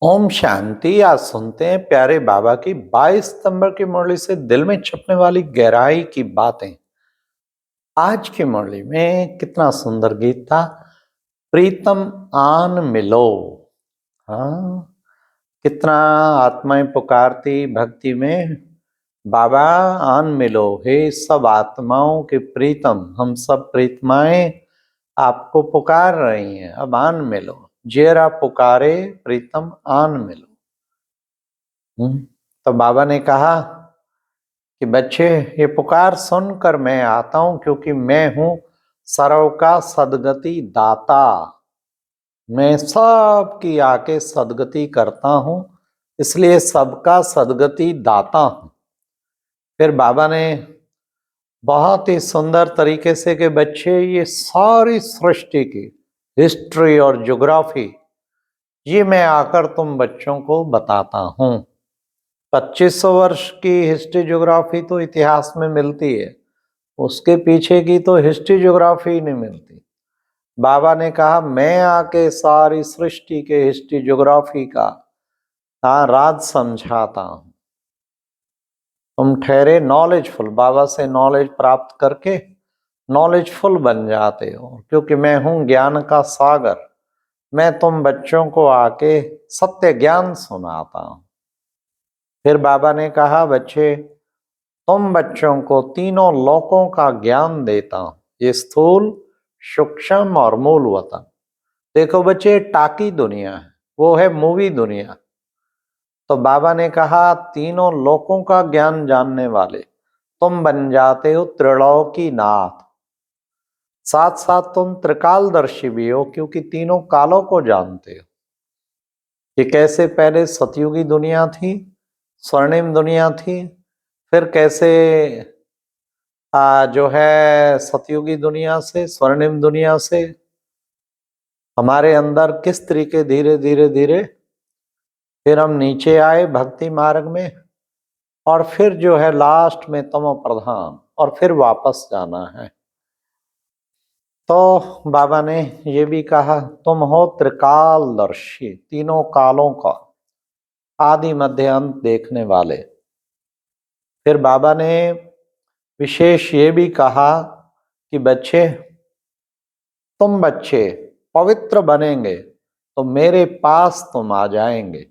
ओम शांति। आज सुनते हैं प्यारे बाबा की 22 सितंबर की मुरली से दिल में छपने वाली गहराई की बातें। आज की मुरली में कितना सुंदर गीत था, प्रीतम आन मिलो। हाँ, कितना आत्माएं पुकारती भक्ति में, बाबा आन मिलो, हे सब आत्माओं के प्रीतम, हम सब प्रीतमाएं आपको पुकार रही हैं, अब आन मिलो। जेरा पुकारे प्रीतम आन मिलो। तो बाबा ने कहा कि बच्चे, ये पुकार सुनकर मैं आता हूं, क्योंकि मैं हूं सर्व का सदगति दाता। मैं सबकी आके सदगति करता हूं, इसलिए सबका सदगति दाता हूं। फिर बाबा ने बहुत ही सुंदर तरीके से कि बच्चे, ये सारी सृष्टि की हिस्ट्री और ज्योग्राफी ये मैं आकर तुम बच्चों को बताता हूं। 2500 वर्ष की हिस्ट्री ज्योग्राफी तो इतिहास में मिलती है, उसके पीछे की तो हिस्ट्री ज्योग्राफी ही नहीं मिलती। बाबा ने कहा मैं आके सारी सृष्टि के हिस्ट्री ज्योग्राफी का राज समझाता हूं। तुम ठहरे नॉलेजफुल, बाबा से नॉलेज प्राप्त करके नॉलेजफुल बन जाते हो, क्योंकि मैं हूं ज्ञान का सागर। मैं तुम बच्चों को आके सत्य ज्ञान सुनाता हूं। फिर बाबा ने कहा बच्चे, तुम बच्चों को तीनों लोकों का ज्ञान देता हूं, ये स्थूल, सूक्ष्म और मूल वतन। देखो बच्चे, टाकी दुनिया है, वो है मूवी दुनिया। तो बाबा ने कहा तीनों लोकों का ज्ञान जानने वाले तुम बन जाते हो त्रिलोकी नाथ। साथ साथ तुम त्रिकालदर्शी भी हो, क्योंकि तीनों कालों को जानते हो कि कैसे पहले सतयुगी दुनिया थी, स्वर्णिम दुनिया थी, फिर कैसे जो है सतयुगी दुनिया से, स्वर्णिम दुनिया से हमारे अंदर किस तरीके धीरे धीरे धीरे फिर हम नीचे आए भक्ति मार्ग में, और फिर जो है लास्ट में तमो प्रधान, और फिर वापस जाना है। तो बाबा ने ये भी कहा तुम हो त्रिकालदर्शी, तीनों कालों का आदि मध्य अंत देखने वाले। फिर बाबा ने विशेष ये भी कहा कि बच्चे, तुम बच्चे पवित्र बनेंगे तो मेरे पास तुम आ जाएंगे,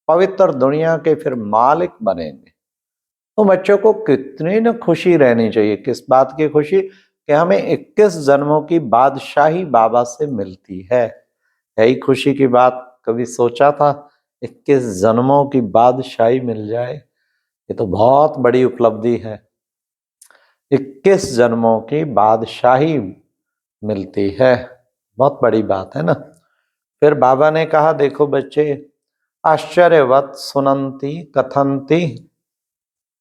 पवित्र दुनिया के फिर मालिक बनेंगे। तो बच्चों को कितनी न खुशी रहनी चाहिए, किस बात की खुशी कि हमें 21 जन्मों की बादशाही बाबा से मिलती है। यही खुशी की बात कभी सोचा था, 21 जन्मों की बादशाही मिल जाए, ये तो बहुत बड़ी उपलब्धि है। 21 जन्मों की बादशाही मिलती है, बहुत बड़ी बात है ना। फिर बाबा ने कहा देखो बच्चे, आश्चर्यवत सुनंती कथंती,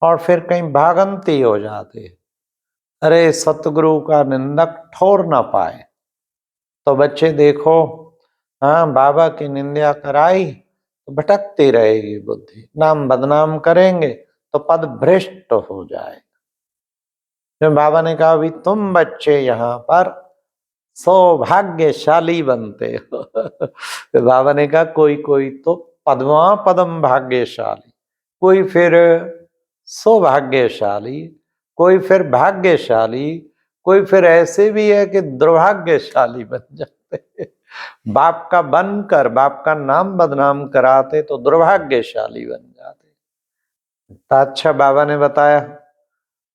और फिर कहीं भागंती हो जाते, अरे सतगुरु का निंदक ठोर ना पाए। तो बच्चे देखो, हाँ बाबा की निंदा कराई तो भटकती रहेगी बुद्धि, नाम बदनाम करेंगे तो पद भ्रष्ट हो जाए। तो बाबा ने कहा अभी तुम बच्चे यहाँ पर सौभाग्यशाली बनते हो। तो बाबा ने कहा कोई कोई तो पद्मा पदम भाग्यशाली, कोई फिर सौभाग्यशाली, कोई फिर भाग्यशाली, कोई फिर ऐसे भी है कि दुर्भाग्यशाली बन जाते। बाप का बनकर बाप का नाम बदनाम कराते तो दुर्भाग्यशाली बन जाते। तो अच्छा बाबा ने बताया,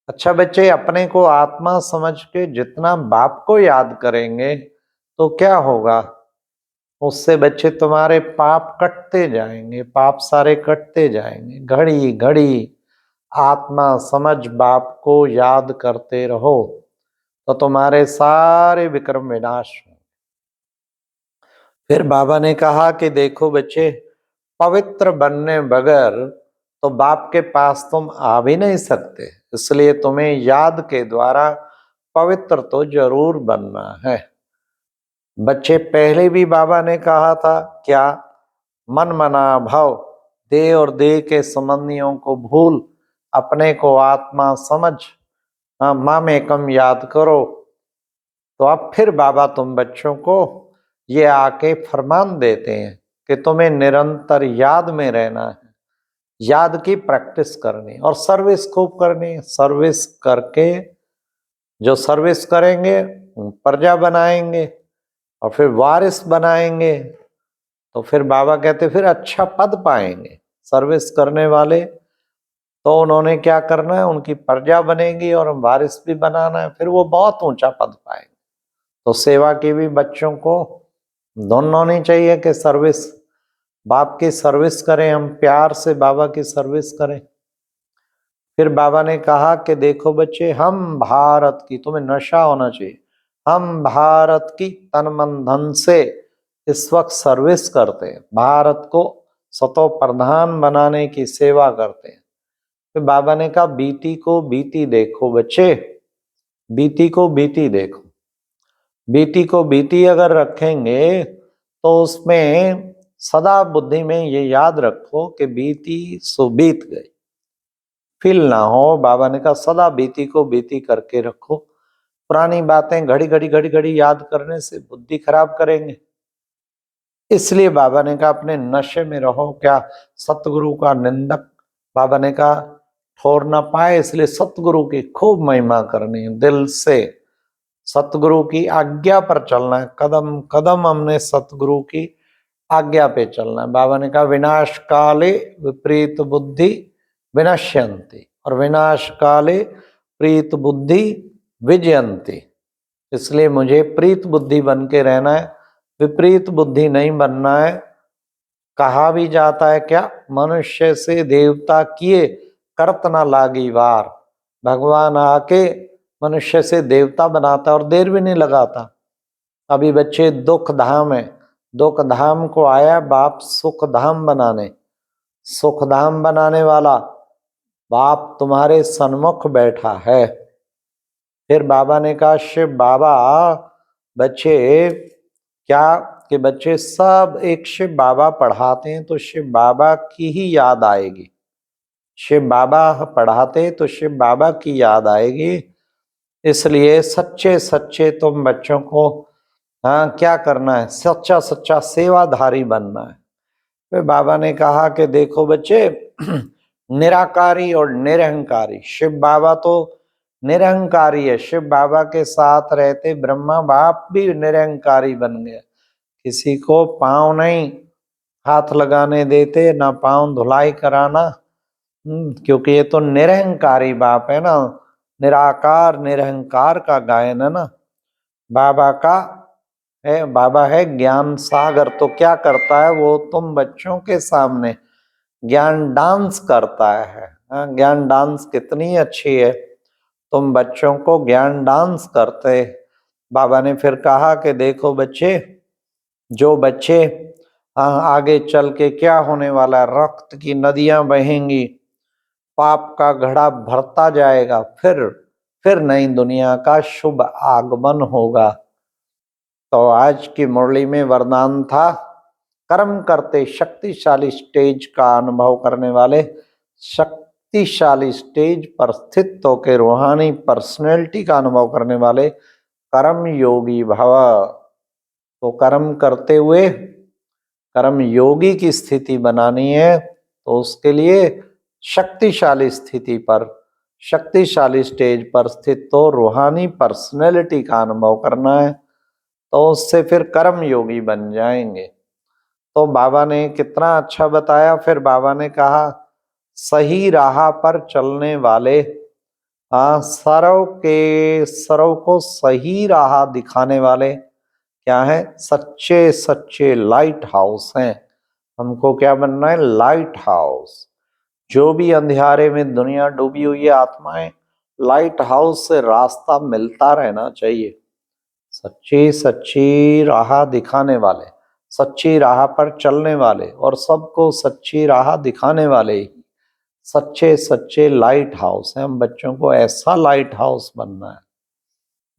अच्छा बच्चे, अपने को आत्मा समझ के जितना बाप को याद करेंगे तो क्या होगा, उससे बच्चे तुम्हारे पाप कटते जाएंगे, पाप सारे कटते जाएंगे। घड़ी घड़ी आत्मा समझ बाप को याद करते रहो तो तुम्हारे सारे विक्रम विनाश हो। फिर बाबा ने कहा कि देखो बच्चे, पवित्र बनने बगैर तो बाप के पास तुम आ भी नहीं सकते, इसलिए तुम्हें याद के द्वारा पवित्र तो जरूर बनना है। बच्चे, पहले भी बाबा ने कहा था क्या, मन मना भव, देह और देह के संबंधियों को भूल, अपने को आत्मा समझ, माम एकम याद करो। तो अब फिर बाबा तुम बच्चों को ये आके फरमान देते हैं कि तुम्हें निरंतर याद में रहना है, याद की प्रैक्टिस करनी और सर्विस खूब करनी। सर्विस करके जो सर्विस करेंगे प्रजा बनाएंगे और फिर वारिस बनाएंगे, तो फिर बाबा कहते फिर अच्छा पद पाएंगे। सर्विस करने वाले तो उन्होंने क्या करना है, उनकी प्रजा बनेगी और वारिस भी बनाना है, फिर वो बहुत ऊंचा पद पाएंगे। तो सेवा की भी बच्चों को धुन होनी चाहिए कि सर्विस, बाप की सर्विस करें, हम प्यार से बाबा की सर्विस करें। फिर बाबा ने कहा कि देखो बच्चे, हम भारत की, तुम्हें नशा होना चाहिए, हम भारत की तन मन धन से इस वक्त सर्विस करते हैं, भारत को सतो प्रधान बनाने की सेवा करते हैं। फिर बाबा ने कहा बीती को बीती देखो बच्चे, बीती को बीती देखो। बीती को बीती अगर रखेंगे तो उसमें सदा बुद्धि में ये याद रखो कि बीती सो बीत गई, फील ना हो। बाबा ने कहा सदा बीती को बीती करके रखो। पुरानी बातें घड़ी घड़ी घड़ी घड़ी याद करने से बुद्धि खराब करेंगे। इसलिए बाबा ने कहा अपने नशे में रहो। क्या सतगुरु का निंदक, बाबा ने कहा ठोर ना पाए, इसलिए सतगुरु की खूब महिमा करनी है दिल से। सतगुरु की आज्ञा पर चलना है, कदम कदम हमने सतगुरु की आज्ञा पे चलना है। बाबा ने कहा विनाश काले विपरीत बुद्धि विनश्यन्ति और विनाश काले प्रीत बुद्धि विजयन्ति। इसलिए मुझे प्रीत बुद्धि बन के रहना है, विपरीत बुद्धि नहीं बनना है। कहा भी जाता है क्या, मनुष्य से देवता किए करत ना लागी वार। भगवान आके मनुष्य से देवता बनाता और देर भी नहीं लगाता। अभी बच्चे दुख धाम है, दुख धाम को आया बाप सुख धाम बनाने। सुख धाम बनाने वाला बाप तुम्हारे सन्मुख बैठा है। फिर बाबा ने कहा शिव बाबा, बच्चे क्या कि बच्चे सब एक शिव बाबा पढ़ाते हैं तो शिव बाबा की ही याद आएगी। शिव बाबा पढ़ाते तो शिव बाबा की याद आएगी। इसलिए सच्चे सच्चे तुम बच्चों को क्या करना है, सच्चा सच्चा सेवाधारी बनना है। फिर बाबा ने कहा कि देखो बच्चे निराकारी और निरहंकारी, शिव बाबा तो निरहंकारी है। शिव बाबा के साथ रहते ब्रह्मा बाप भी निरहंकारी बन गए, किसी को पांव नहीं हाथ लगाने देते, ना पांव धुलाई कराना। क्योंकि ये तो निरहंकारी बाप है ना, निराकार निरहंकार का गायन है ना। बाबा का है, बाबा है ज्ञान सागर। तो क्या करता है वो, तुम बच्चों के सामने ज्ञान डांस करता है। ज्ञान डांस कितनी अच्छी है, तुम बच्चों को ज्ञान डांस करते। बाबा ने फिर कहा कि देखो बच्चे, जो बच्चे आगे चल के क्या होने वाला, रक्त की नदियां बहेंगी, पाप का घड़ा भरता जाएगा, फिर नई दुनिया का शुभ आगमन होगा। तो आज की मुरली में वरदान था, कर्म करते शक्तिशाली स्टेज का अनुभव करने वाले, शक्तिशाली स्टेज पर स्थित होकर रूहानी पर्सनैलिटी का अनुभव करने वाले कर्म योगी भव। तो कर्म करते हुए कर्म योगी की स्थिति बनानी है, तो उसके लिए शक्तिशाली स्थिति पर, शक्तिशाली स्टेज पर स्थित तो रूहानी पर्सनैलिटी का अनुभव करना है, तो उससे फिर कर्म योगी बन जाएंगे। तो बाबा ने कितना अच्छा बताया। फिर बाबा ने कहा सही राह पर चलने वाले, सर्व को सही राह दिखाने वाले क्या है, सच्चे सच्चे लाइट हाउस हैं। हमको क्या बनना है, लाइट हाउस। जो भी अंधियारे में दुनिया डूबी हुई है आत्माएं, लाइट हाउस से रास्ता मिलता रहना चाहिए। सच्ची सच्ची राह दिखाने वाले, सच्ची राह पर चलने वाले और सबको सच्ची राह दिखाने वाले ही सच्चे सच्चे लाइट हाउस हैं। हम बच्चों को ऐसा लाइट हाउस बनना है।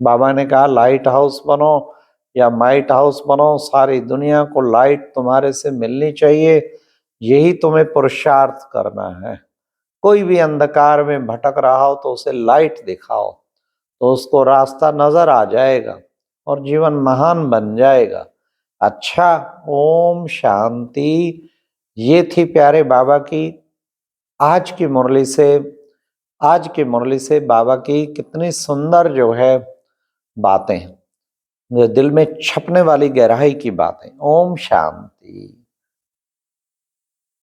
बाबा ने कहा लाइट हाउस बनो या माइट हाउस बनो, सारी दुनिया को लाइट तुम्हारे से मिलनी चाहिए, यही तुम्हें पुरुषार्थ करना है। कोई भी अंधकार में भटक रहा हो तो उसे लाइट दिखाओ, तो उसको रास्ता नजर आ जाएगा और जीवन महान बन जाएगा। अच्छा, ओम शांति। ये थी प्यारे बाबा की आज की मुरली से आज की मुरली से बाबा की कितनी सुंदर जो है बातें, जो दिल में छपने वाली गहराई की बातें। ओम शांति।